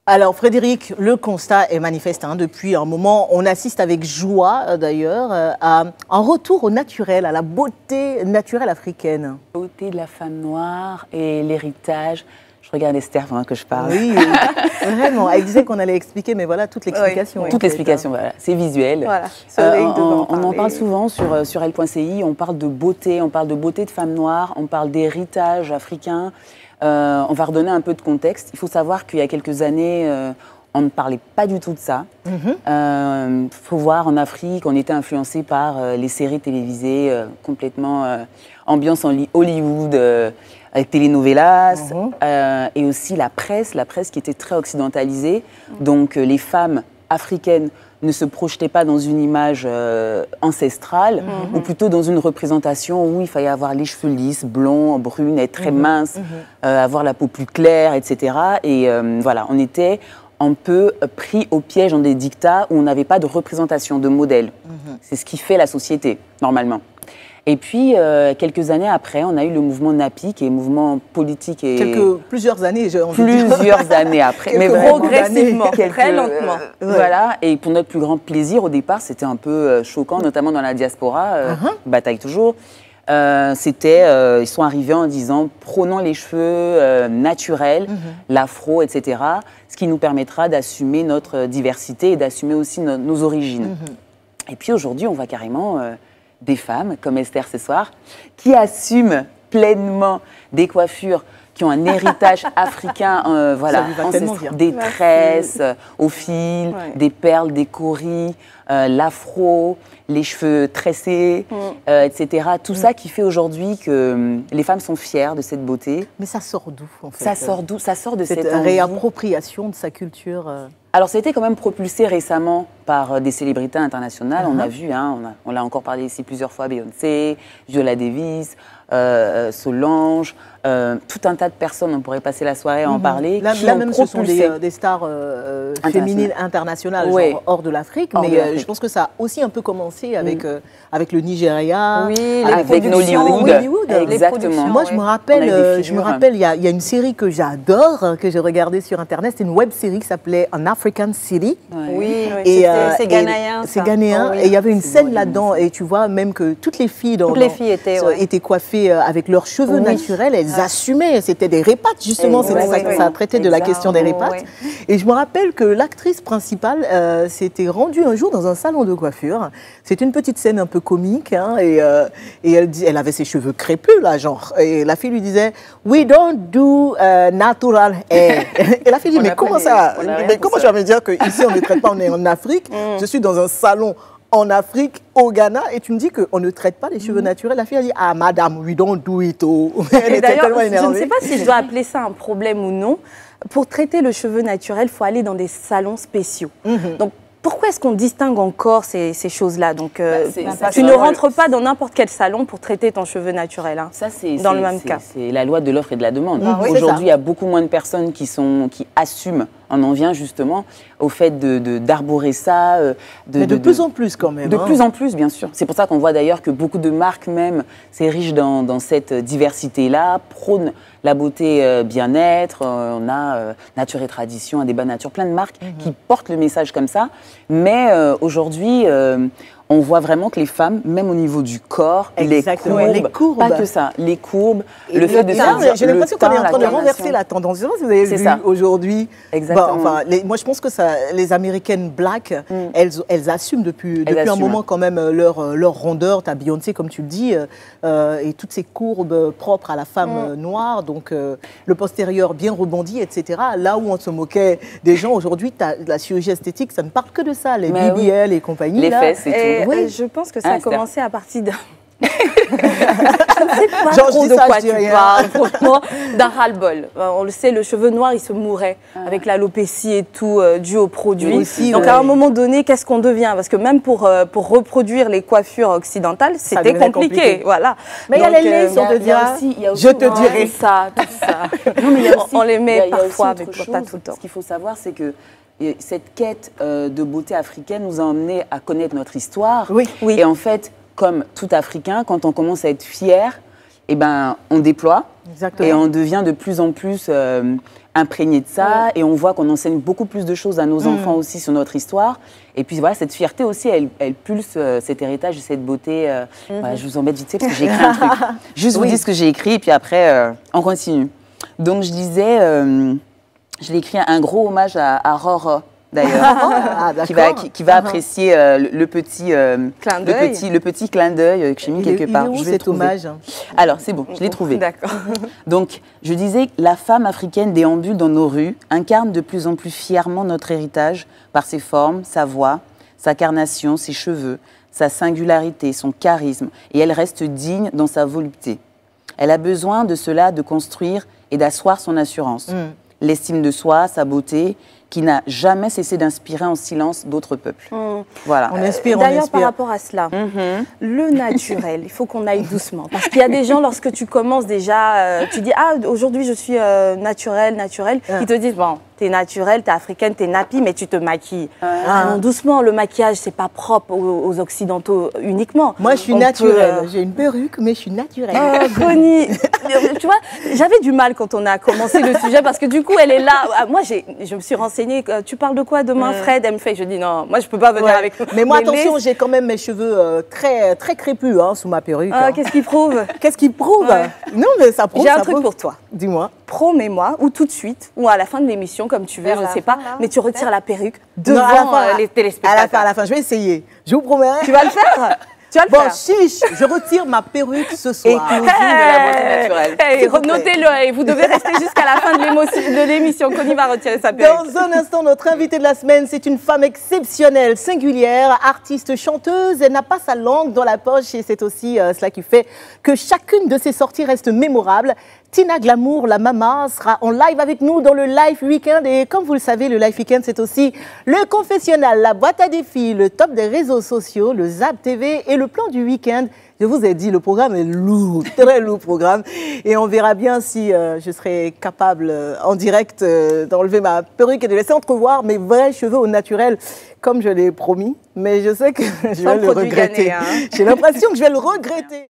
Alors Frédéric, le constat est manifeste depuis un moment. On assiste avec joie d'ailleurs à un retour au naturel, à la beauté naturelle africaine. La beauté de la femme noire et l'héritage. Je regarde Esther pendant que je parle. Oui, vraiment. Elle disait qu'on allait expliquer, mais voilà toute l'explication. Oui, toute l'explication, voilà. C'est visuel. Voilà. On en parle souvent sur L.ci. On parle de beauté de femmes noires, on parle d'héritage africain. On va redonner un peu de contexte. Il faut savoir qu'il y a quelques années, on ne parlait pas du tout de ça. Faut voir, en Afrique, on était influencé par les séries télévisées complètement ambiance en Hollywood, avec telenovelas, et aussi la presse qui était très occidentalisée. Donc les femmes africaines ne se projetaient pas dans une image ancestrale, ou plutôt dans une représentation où il fallait avoir les cheveux lisses, blonds, brunes, être très mince, avoir la peau plus claire, etc. Et voilà, on était un peu pris au piège dans des dictats où on n'avait pas de représentation, de modèle. C'est ce qui fait la société, normalement. Et puis, quelques années après, on a eu le mouvement NAPI, qui est mouvement politique et... Plusieurs années, j'ai envie de dire. Plusieurs années après. Mais progressivement, très lentement. Voilà, et pour notre plus grand plaisir, au départ, c'était un peu choquant, notamment dans la diaspora, bataille toujours. Ils sont arrivés en disant, prônons les cheveux naturels, l'afro, etc., ce qui nous permettra d'assumer notre diversité et d'assumer aussi nos origines. Et puis aujourd'hui, on voit carrément... des femmes, comme Esther ce soir, qui assument pleinement des coiffures qui ont un héritage africain, voilà, des tresses au fil, des perles, des cauris, l'afro, les cheveux tressés, etc. Tout ça qui fait aujourd'hui que les femmes sont fières de cette beauté. Mais ça sort d'où, en fait? Ça sort d'où? Ça sort de cette réappropriation de sa culture. Alors, ça a été quand même propulsé récemment par des célébrités internationales. On a vu, on l'a encore parlé ici plusieurs fois, Beyoncé, Viola Davis, Solange, tout un tas de personnes, on pourrait passer la soirée à en parler. Là même, ce sont des stars féminines internationales, genre hors de l'Afrique. Mais je pense que ça a aussi un peu commencé avec, avec le Nigeria, avec Hollywood. Exactement. Moi, je me rappelle, il y a une série que j'adore, que j'ai regardée sur Internet. C'est une web série qui s'appelait An African City. C'est ghanéen. C'est ghanéen. Et il y avait une scène là-dedans. Et tu vois, même que toutes les filles étaient coiffées avec leurs cheveux naturels. Elles assumaient. C'était des répates, justement. Ça traitait de la question des répates. Et je me rappelle que l'actrice principale s'était rendue un jour dans un salon de coiffure. C'est une petite scène un peu comique. Et elle avait ses cheveux crépus, là, genre. Et la fille lui disait « We don't do natural hair ». Et la fille dit « Mais comment ça? Comment tu vas me dire qu'ici, on ne traite pas, on est en Afrique. Je suis dans un salon en Afrique, au Ghana, et tu me dis qu'on ne traite pas les cheveux naturels. » La fille a dit « Ah, madame, we don't do it. » Elle était tellement énervée. Je ne sais pas si je dois appeler ça un problème ou non. Pour traiter le cheveu naturel, il faut aller dans des salons spéciaux. Donc, pourquoi est-ce qu'on distingue encore ces choses-là? Donc, tu ne rentres pas dans n'importe quel salon pour traiter ton cheveu naturel. Ça, dans le même cas. C'est la loi de l'offre et de la demande. Aujourd'hui, il y a beaucoup moins de personnes qui assument. On en vient justement au fait d'arborer ça. Mais de plus en plus quand même. De plus en plus, bien sûr. C'est pour ça qu'on voit d'ailleurs que beaucoup de marques même s'érigent dans cette diversité-là, prônent la beauté bien-être. On a Nature et Tradition, un débat nature, plein de marques qui portent le message comme ça. Mais aujourd'hui, on voit vraiment que les femmes, même au niveau du corps, les courbes, pas que ça, les courbes, le fait de se dire, j'ai l'impression qu'on est en train de renverser la tendance. Je sais pas si vous avez vu aujourd'hui. Moi, je pense que les Américaines black, elles assument depuis un moment quand même leur rondeur. Tu as Beyoncé, comme tu le dis, et toutes ces courbes propres à la femme noire, donc le postérieur bien rebondi, etc. Là où on se moquait des gens, aujourd'hui, la chirurgie esthétique, ça ne parle que de ça, les BBL et compagnie. Les fesses et tout. Je pense que ça a commencé à partir d'un... je ne sais pas trop de quoi tu parles, franchement, d'un ras-le-bol. On le sait, le cheveu noir, il se mourait avec l'alopécie et tout, dû aux produits. Donc à un moment donné, qu'est-ce qu'on devient? Parce que même pour reproduire les coiffures occidentales, c'était compliqué. Voilà. Mais il y a les laits, on te dira, je te dirai ça, tout ça. Non, mais on les met parfois, mais pas tout le temps. Ce qu'il faut savoir, c'est que cette quête de beauté africaine nous a emmenés à connaître notre histoire. Oui. Et en fait, comme tout Africain, quand on commence à être fier eh ben, on déploie. Exactement. Et on devient de plus en plus imprégné de ça. Et on voit qu'on enseigne beaucoup plus de choses à nos enfants aussi sur notre histoire. Et puis voilà, cette fierté aussi, elle pulse cet héritage et cette beauté. Voilà, je vous embête vite fait parce que j'ai écrit un truc. Juste vous dire ce que j'ai écrit et puis après, on continue. Donc je disais, je l'ai écrit un gros hommage à Rora. D'ailleurs, qui va apprécier le petit clin d'œil que j'ai mis quelque part. Il est où cet hommage? Alors, c'est bon, je l'ai trouvé. D'accord. Donc, je disais, la femme africaine déambule dans nos rues, incarne de plus en plus fièrement notre héritage par ses formes, sa voix, sa carnation, ses cheveux, sa singularité, son charisme, et elle reste digne dans sa volupté. Elle a besoin de cela, de construire et d'asseoir son assurance. L'estime de soi, sa beauté, qui n'a jamais cessé d'inspirer en silence d'autres peuples. Voilà. On inspire, D'ailleurs, par rapport à cela, le naturel, il faut qu'on aille doucement. Parce qu'il y a des gens, lorsque tu commences déjà, tu dis « Ah, aujourd'hui, je suis naturelle. » Ils te disent « Bon, t'es naturelle, t'es africaine, t'es nappie, mais tu te maquilles. Non, doucement, le maquillage, c'est pas propre aux Occidentaux uniquement. Moi, je suis naturelle. J'ai une perruque, mais je suis naturelle. Oh, Connie, tu vois, j'avais du mal quand on a commencé le sujet parce que du coup, elle est là. Moi, je me suis renseignée. Tu parles de quoi demain, Fred? Elle me fait. Je dis non, moi, je peux pas venir avec. Mais moi, attention, j'ai quand même mes cheveux très crépus sous ma perruque. Qu'est-ce qui prouve? Qu'est-ce qui prouve? Non, mais ça prouve. J'ai un truc pour toi. Dis-moi. Promets-moi, ou tout de suite, ou à la fin de l'émission, comme tu veux, je ne sais pas, mais tu retires la perruque devant les téléspectateurs. À la fin, je vais essayer. Je vous promets. Tu vas le faire? Tu vas le faire. Chiche, je retire ma perruque ce soir. Éclosion de la beauté naturelle. Notez-le, et vous devez rester jusqu'à la fin de l'émission. Connie va retirer sa perruque. Dans un instant, notre invitée de la semaine, c'est une femme exceptionnelle, singulière, artiste, chanteuse. Elle n'a pas sa langue dans la poche et c'est aussi cela qui fait que chacune de ses sorties reste mémorable. Tina Glamour, la Mama, sera en live avec nous dans le Live Weekend. Et comme vous le savez, le Live Weekend, c'est aussi le confessionnal, la boîte à défis, le top des réseaux sociaux, le Zap TV et le plan du week-end. Je vous ai dit, le programme est lourd, très lourd programme. Et on verra bien si je serai capable en direct d'enlever ma perruque et de laisser entrevoir mes vrais cheveux au naturel, comme je l'ai promis. Mais je sais que je vais le regretter. J'ai l'impression que je vais le regretter.